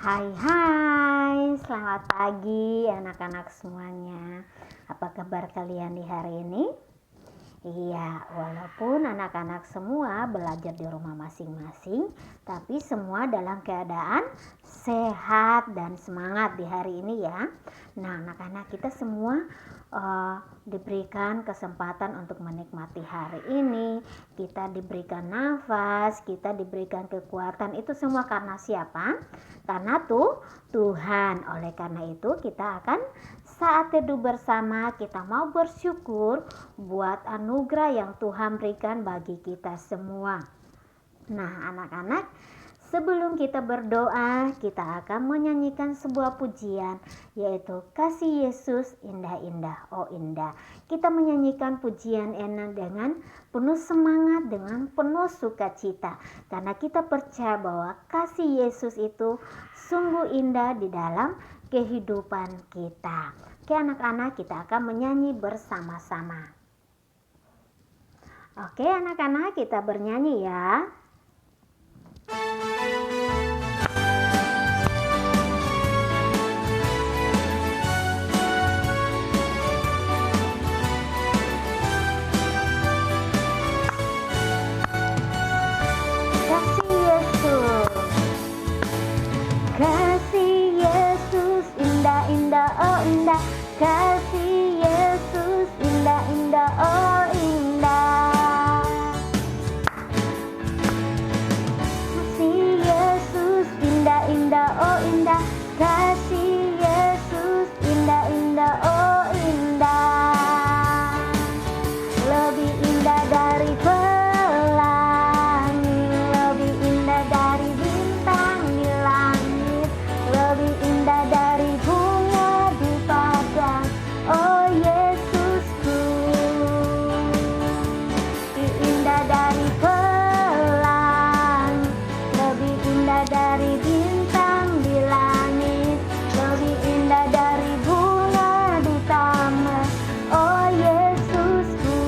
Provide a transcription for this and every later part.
Hai, selamat pagi anak-anak semuanya. Apa kabar kalian di hari ini? Iya, walaupun anak-anak semua belajar di rumah masing-masing, tapi semua dalam keadaan sehat dan semangat di hari ini ya. Nah, anak-anak kita semua diberikan kesempatan untuk menikmati hari ini. Kita diberikan nafas, kita diberikan kekuatan. Itu semua karena siapa? Karena Tuhan. Oleh karena itu kita akan saat teduh bersama, kita mau bersyukur buat anugerah yang Tuhan berikan bagi kita semua. Nah, anak-anak, sebelum kita berdoa, kita akan menyanyikan sebuah pujian, yaitu Kasih Yesus Indah-Indah, oh indah. Kita menyanyikan pujian enak dengan penuh semangat, dengan penuh sukacita, karena kita percaya bahwa kasih Yesus itu sungguh indah di dalam kehidupan kita. Oke anak-anak, kita akan menyanyi bersama-sama. Oke anak-anak, kita bernyanyi ya. Kasih Yesus indah-indah, oh indah. Kasih Yesus indah-indah, oh indah. Kasih Yesus indah-indah, oh indah. Kasih Yesus indah-indah, oh indah. Lebih indah dari pelangi, lebih indah dari bintang di langit, lebih indah dari bunga di padang, oh Yesusku. Lebih indah dari pelangi, lebih indah dari bintang di langit, lebih indah dari bunga di taman, oh Yesusku.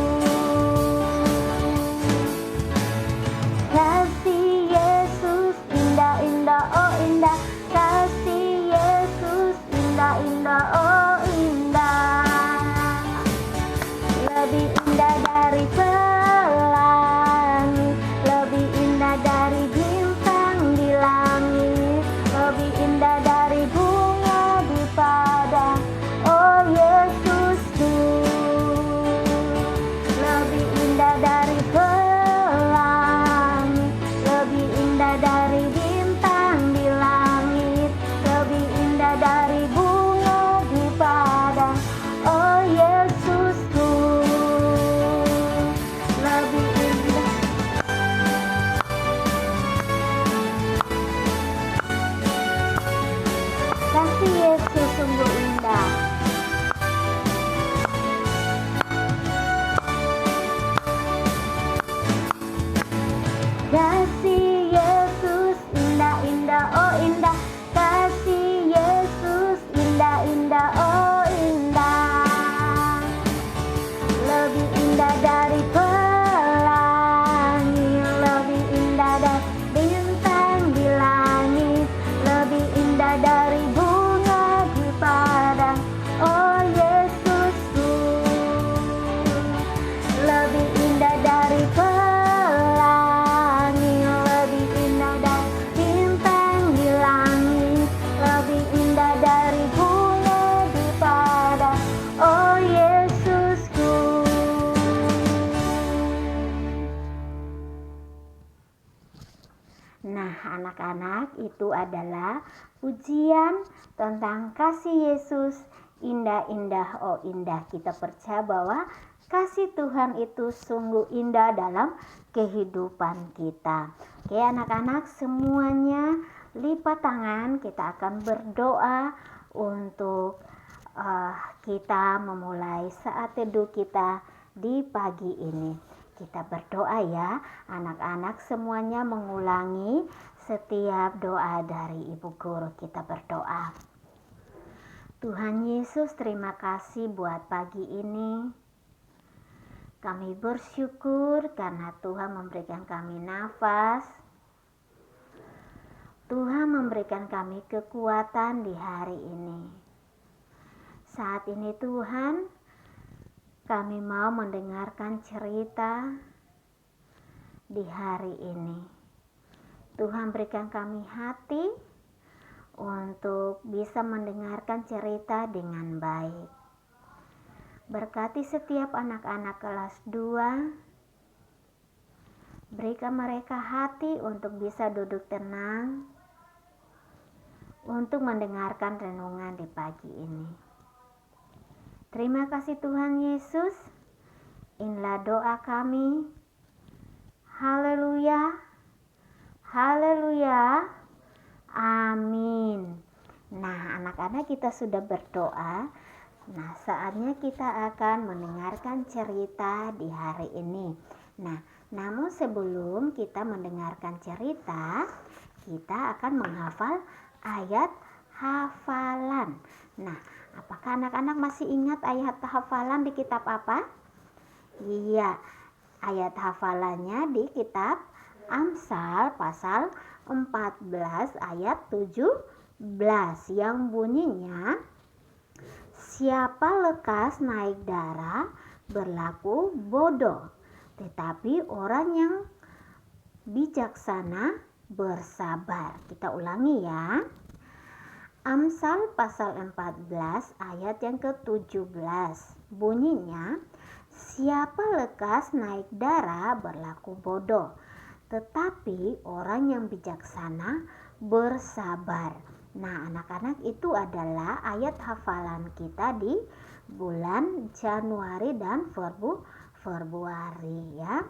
Kasih Yesus indah-indah, oh indah. Kasih Yesus indah-indah, oh indah. Lebih indah dari pelangi, lebih indah dari bintang di langit, lebih indah dari bunga di padang, oh Yesusku. Lebih indah dari pelangi, lebih indah dari bintang di langit, lebih indah dari bunga di padang, oh Yesusku. Lebih indah. Kasih Yesus sungguh indah. Kasih Yesus indah-indah, oh indah. Kasih Yesus indah-indah, oh indah. Lebih indah dari pelangi, lebih indah dari bintang di langit, lebih indah dari bunga di padang, oh Yesusku. Lebih indah dari pelangi, lebih indah dari bintang di langit, lebih indah dari bunga di padang, oh Yesusku. Nah anak-anak, itu adalah pujian tentang kasih Yesus indah-indah, oh indah. Kita percaya bahwa kasih Tuhan itu sungguh indah dalam kehidupan kita. Oke anak-anak semuanya, lipat tangan, kita akan berdoa untuk kita memulai saat teduh kita di pagi ini. Kita berdoa ya, anak-anak semuanya mengulangi setiap doa dari Ibu Guru. Kita berdoa. Tuhan Yesus, terima kasih buat pagi ini. Kami bersyukur karena Tuhan memberikan kami nafas. Tuhan memberikan kami kekuatan di hari ini. Saat ini Tuhan, kami mau mendengarkan cerita di hari ini. Tuhan berikan kami hati untuk bisa mendengarkan cerita dengan baik. Berkati setiap anak-anak kelas 2. Berikan mereka hati untuk bisa duduk tenang untuk mendengarkan renungan di pagi ini. Terima kasih Tuhan Yesus. Inilah doa kami. Haleluya. Haleluya. Amin. Nah, anak-anak kita sudah berdoa. Nah, saatnya kita akan mendengarkan cerita di hari ini. Nah, namun sebelum kita mendengarkan cerita, kita akan menghafal ayat hafalan. Nah, apakah anak-anak masih ingat ayat hafalan di kitab apa? Iya, ayat hafalannya di kitab Amsal pasal 14 ayat 17 yang bunyinya, siapa lekas naik darah berlaku bodoh, tetapi orang yang bijaksana bersabar. Kita ulangi ya. Amsal pasal 14 ayat yang ke-17 bunyinya, siapa lekas naik darah berlaku bodoh, tetapi orang yang bijaksana bersabar. Nah, anak-anak, itu adalah ayat hafalan kita di bulan Januari dan Februari ya.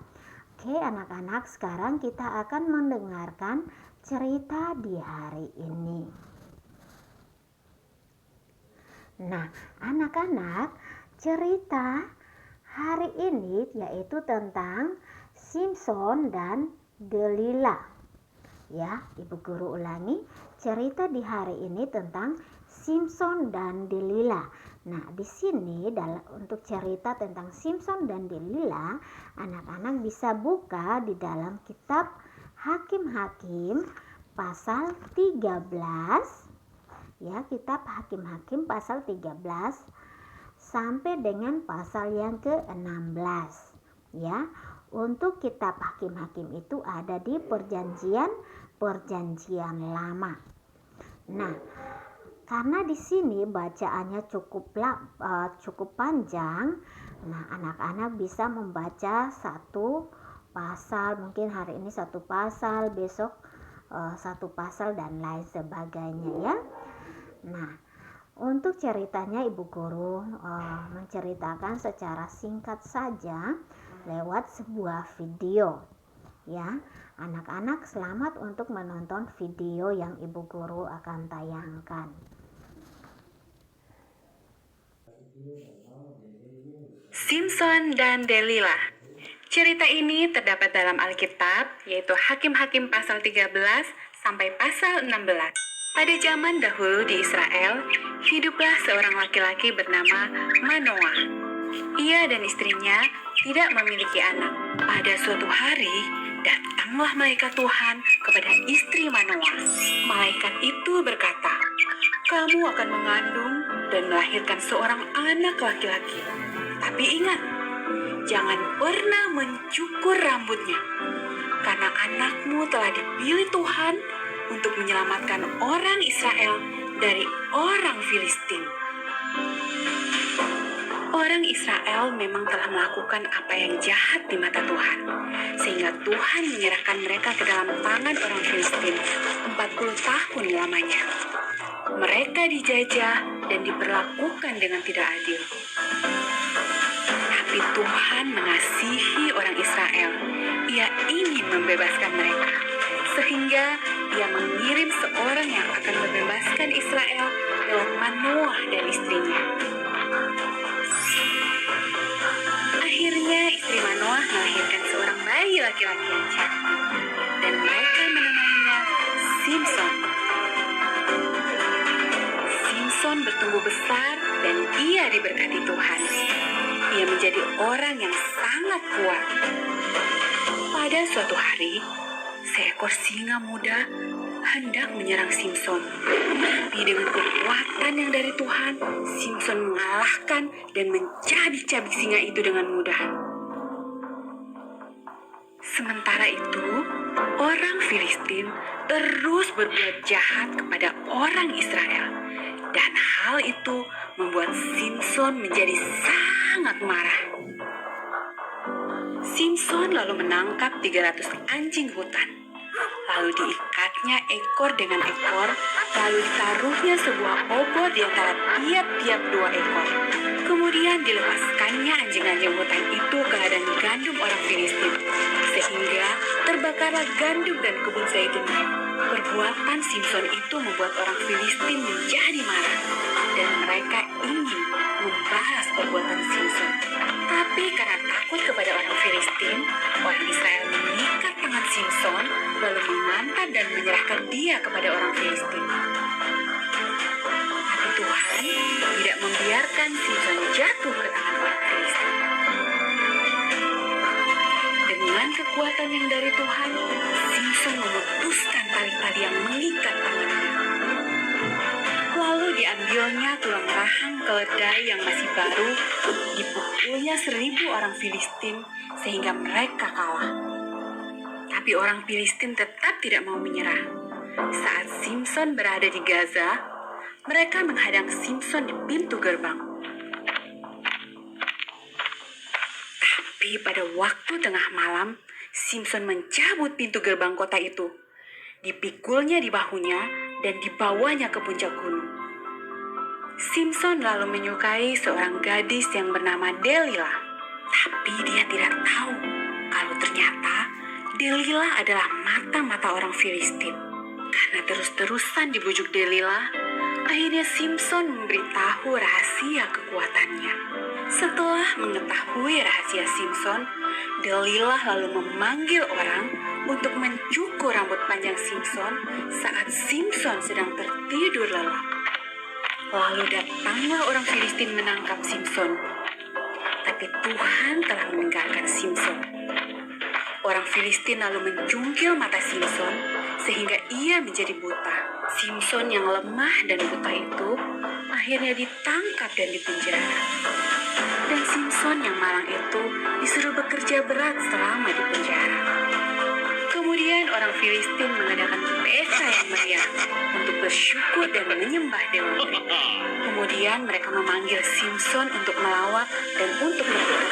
Oke anak-anak, sekarang kita akan mendengarkan cerita di hari ini. Nah, anak-anak, cerita hari ini yaitu tentang Simson dan Delila. Ya, Ibu Guru ulangi, cerita di hari ini tentang Simson dan Delila. Nah, di sini untuk cerita tentang Simson dan Delila, anak-anak bisa buka di dalam kitab Hakim-Hakim pasal 13. Ya, kitab Hakim-Hakim pasal 13 sampai dengan pasal yang ke-16. Ya, untuk kitab Hakim-Hakim itu ada di perjanjian lama. Nah, karena di sini bacaannya cukup panjang, nah anak-anak bisa membaca satu pasal, mungkin hari ini satu pasal, besok satu pasal dan lain sebagainya ya. Nah, untuk ceritanya Ibu Guru menceritakan secara singkat saja lewat sebuah video ya. Anak-anak selamat untuk menonton video yang Ibu Guru akan tayangkan. Simson dan Delila. Cerita ini terdapat dalam Alkitab, yaitu Hakim-Hakim pasal 13 sampai pasal 16. Pada zaman dahulu di Israel, hiduplah seorang laki-laki bernama Manoah. Ia dan istrinya tidak memiliki anak. Pada suatu hari, datanglah malaikat Tuhan kepada istri Manoah. Malaikat itu berkata, "Kamu akan mengandung dan melahirkan seorang anak laki-laki. Tapi ingat, jangan pernah mencukur rambutnya, karena anakmu telah dipilih Tuhan untuk menyelamatkan orang Israel dari orang Filistin." Orang Israel memang telah melakukan apa yang jahat di mata Tuhan, sehingga Tuhan menyerahkan mereka ke dalam tangan orang Filistin 40 tahun lamanya. Mereka dijajah dan diperlakukan dengan tidak adil. Tapi Tuhan mengasihi orang Israel. Ia ingin membebaskan mereka, sehingga Ia mengirim seorang yang akan membebaskan Israel lewat Manoah dan istrinya. Akhirnya istri Manoah melahirkan seorang bayi laki-laki yang cantik, dan mereka menamainya Simson. Simson bertumbuh besar dan ia diberkati Tuhan. Ia menjadi orang yang sangat kuat. Pada suatu hari, seekor singa muda hendak menyerang Simson. Tapi dengan kekuatan yang dari Tuhan, Simson mengalahkan dan mencabik-cabik singa itu dengan mudah. Sementara itu, orang Filistin terus berbuat jahat kepada orang Israel. Dan hal itu membuat Simson menjadi sangat marah. Simson lalu menangkap 300 anjing hutan. Lalu diikatnya ekor dengan ekor, lalu ditaruhnya sebuah obor di antara tiap-tiap 2 ekor. Kemudian dilepaskannya anjing-anjing hutan itu ke ladang gandum orang Filistin, sehingga terbakarlah gandum dan kebun zaitun. Perbuatan Simson itu membuat orang Filistin menjadi marah, dan mereka ingin membalas perbuatan Simson. Tapi karena takut kepada orang Filistin, orang Israel mengikat tangan Simson, lalu mengantar dan menyerahkan dia kepada orang Filistin. Tapi Tuhan tidak membiarkan Simson jatuh ke tangan orang Filistin. Dengan kekuatan yang dari Tuhan, Simson memutuskan tali-tali yang mengikat tangannya. Lalu diambilnya tulang rahang keledai yang masih baru, dipukulnya 1.000 orang Filistin sehingga mereka kalah. Tapi orang Filistin tetap tidak mau menyerah. Saat Simson berada di Gaza, mereka menghadang Simson di pintu gerbang. Tapi pada waktu tengah malam, Simson mencabut pintu gerbang kota itu. Dipikulnya di bahunya dan dibawanya ke puncak gunung. Simson lalu menyukai seorang gadis yang bernama Delila. Tapi dia tidak tahu kalau ternyata Delila adalah mata-mata orang Filistin. Karena terus-terusan dibujuk Delila, akhirnya Simson memberitahu rahasia kekuatannya. Setelah mengetahui rahasia Simson, Delila lalu memanggil orang untuk mencukur rambut panjang Simson saat Simson sedang tertidur lelap. Lalu datanglah orang Filistin menangkap Simson. Tapi Tuhan telah meninggalkan Simson. Orang Filistin lalu mencungkil mata Simson sehingga ia menjadi buta. Simson yang lemah dan buta itu akhirnya ditangkap dan dipenjara. Dan Simson yang malang itu disuruh bekerja berat selama di penjara. Kemudian orang Filistin mengadakan pesta yang meriah untuk bersyukur dan menyembah dewa mereka. Kemudian mereka memanggil Simson untuk melawat dan untuk bertukar.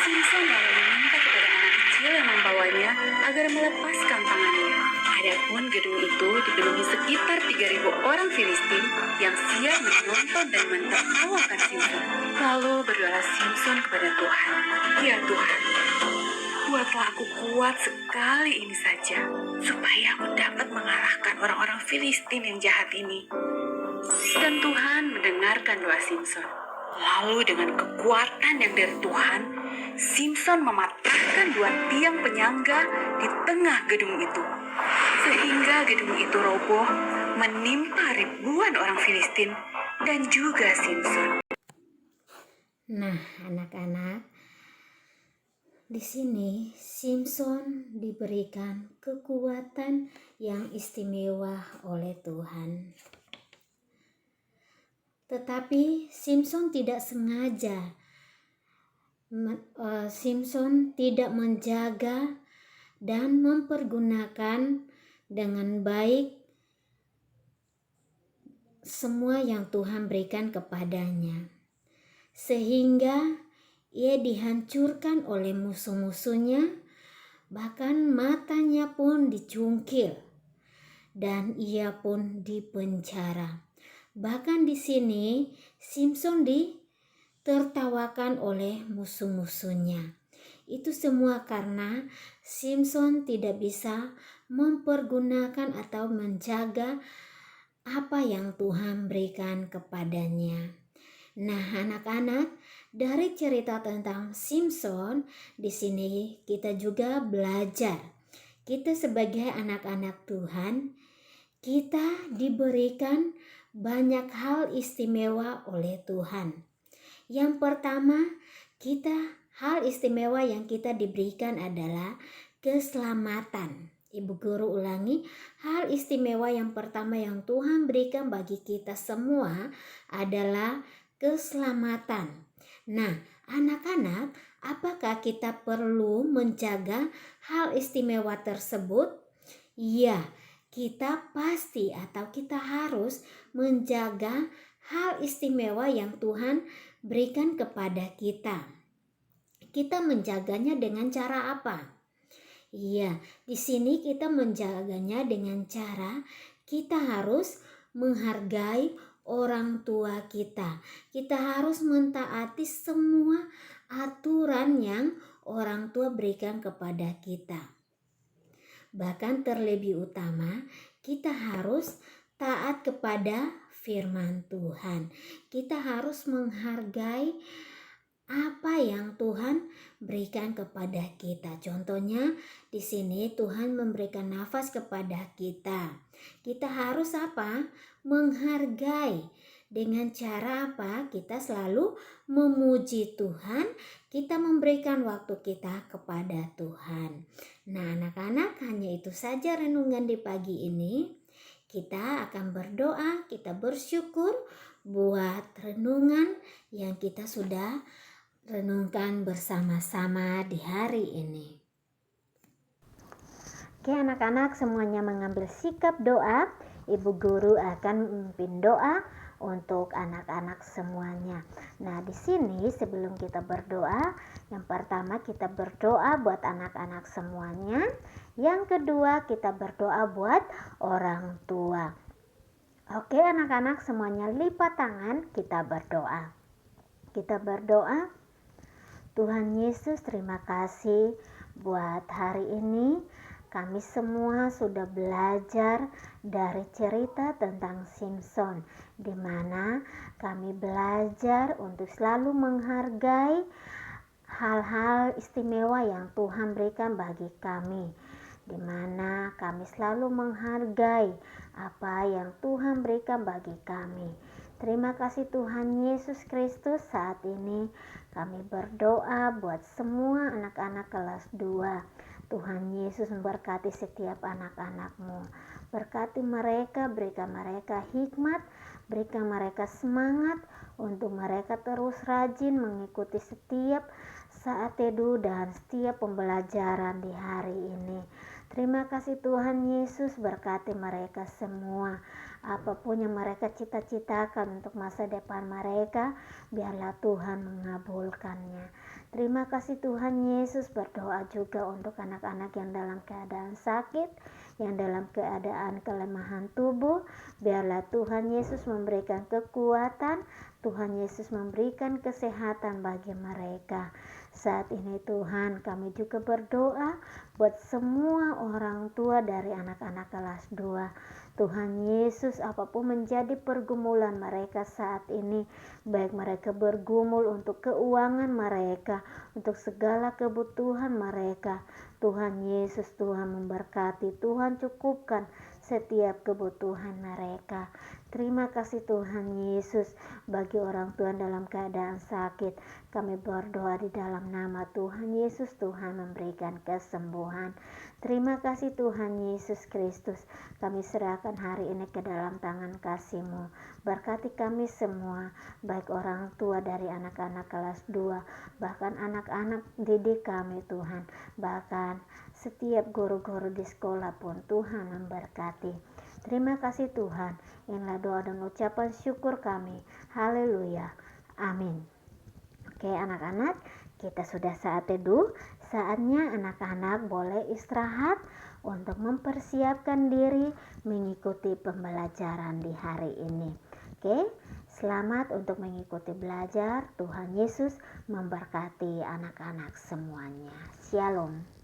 Simson lalu meminta kepada anak kecil yang membawanya agar melepaskan tangannya. Adapun gedung itu dipenuhi sekitar 3.000 orang Filistin yang siap menonton dan menertawakan Simson. Lalu berdoa Simson kepada Tuhan, "Ya Tuhan, buatlah aku kuat sekali ini saja, supaya aku dapat mengalahkan orang-orang Filistin yang jahat ini." Dan Tuhan mendengarkan doa Simson. Lalu dengan kekuatan yang dari Tuhan, Simson mematahkan 2 tiang penyangga di tengah gedung itu. Sehingga gedung itu roboh, menimpa ribuan orang Filistin dan juga Simson. Nah, anak-anak, di sini Simson diberikan kekuatan yang istimewa oleh Tuhan. Tetapi Simson tidak sengaja. Simson tidak menjaga dan mempergunakan dengan baik semua yang Tuhan berikan kepadanya. Sehingga ia dihancurkan oleh musuh-musuhnya, bahkan matanya pun dicungkil dan ia pun dipenjara. Bahkan di sini Simson ditertawakan oleh musuh-musuhnya. Itu semua karena Simson tidak bisa mempergunakan atau menjaga apa yang Tuhan berikan kepadanya. Nah, anak-anak, dari cerita tentang Simson, di sini kita juga belajar. Kita sebagai anak-anak Tuhan, kita diberikan banyak hal istimewa oleh Tuhan. Yang pertama, hal istimewa yang kita diberikan adalah keselamatan. Ibu guru ulangi, hal istimewa yang pertama yang Tuhan berikan bagi kita semua adalah keselamatan. Nah, anak-anak, apakah kita perlu menjaga hal istimewa tersebut? Ya, kita pasti atau kita harus menjaga hal istimewa yang Tuhan berikan kepada kita. Kita menjaganya dengan cara apa? Iya, di sini kita menjaganya dengan cara kita harus menghargai orang tua kita. Kita harus mentaati semua aturan yang orang tua berikan kepada kita. Bahkan terlebih utama, kita harus taat kepada firman Tuhan. Kita harus menghargai apa yang Tuhan berikan kepada kita. Contohnya di sini Tuhan memberikan nafas kepada kita. Kita harus apa? Menghargai. Dengan cara apa? Kita selalu memuji Tuhan, kita memberikan waktu kita kepada Tuhan. Nah, anak-anak, hanya itu saja renungan di pagi ini. Kita akan berdoa, kita bersyukur buat renungan yang kita sudah renungkan bersama-sama di hari ini. Oke, anak-anak semuanya mengambil sikap doa. Ibu guru akan memimpin doa untuk anak-anak semuanya. Nah, di sini sebelum kita berdoa, yang pertama kita berdoa buat anak-anak semuanya. Yang kedua kita berdoa buat orang tua. Oke, anak-anak semuanya lipat tangan, kita berdoa. Kita berdoa. Tuhan Yesus, terima kasih buat hari ini. Kami semua sudah belajar dari cerita tentang Simson, di mana kami belajar untuk selalu menghargai hal-hal istimewa yang Tuhan berikan bagi kami, di mana kami selalu menghargai apa yang Tuhan berikan bagi kami. Terima kasih Tuhan Yesus Kristus. Saat ini kami berdoa buat semua anak-anak kelas 2. Tuhan Yesus memberkati setiap anak-anak-Mu. Berkati mereka, berikan mereka hikmat, berikan mereka semangat untuk mereka terus rajin mengikuti setiap saat teduh dan setiap pembelajaran di hari ini. Terima kasih Tuhan Yesus, berkati mereka semua. Apapun yang mereka cita-citakan untuk masa depan mereka, biarlah Tuhan mengabulkannya. Terima kasih Tuhan Yesus. Berdoa juga untuk anak-anak yang dalam keadaan sakit, yang dalam keadaan kelemahan tubuh. Biarlah Tuhan Yesus memberikan kekuatan, Tuhan Yesus memberikan kesehatan bagi mereka. Saat ini Tuhan, kami juga berdoa buat semua orang tua dari anak-anak kelas 2. Tuhan Yesus, apapun menjadi pergumulan mereka saat ini, baik mereka bergumul untuk keuangan mereka, untuk segala kebutuhan mereka, Tuhan Yesus, Tuhan memberkati, Tuhan cukupkan setiap kebutuhan mereka. Terima kasih Tuhan Yesus. Bagi orang tua dalam keadaan sakit, kami berdoa di dalam nama Tuhan Yesus, Tuhan memberikan kesembuhan. Terima kasih Tuhan Yesus Kristus. Kami serahkan hari ini ke dalam tangan kasih-Mu. Berkati kami semua, baik orang tua dari anak-anak kelas 2, bahkan anak-anak didik kami Tuhan, bahkan setiap guru-guru di sekolah pun Tuhan memberkati. Terima kasih Tuhan. Inilah doa dan ucapan syukur kami. Haleluya. Amin. Oke anak-anak, kita sudah saat teduh. Saatnya anak-anak boleh istirahat untuk mempersiapkan diri mengikuti pembelajaran di hari ini. Oke, selamat untuk mengikuti belajar. Tuhan Yesus memberkati anak-anak semuanya. Shalom.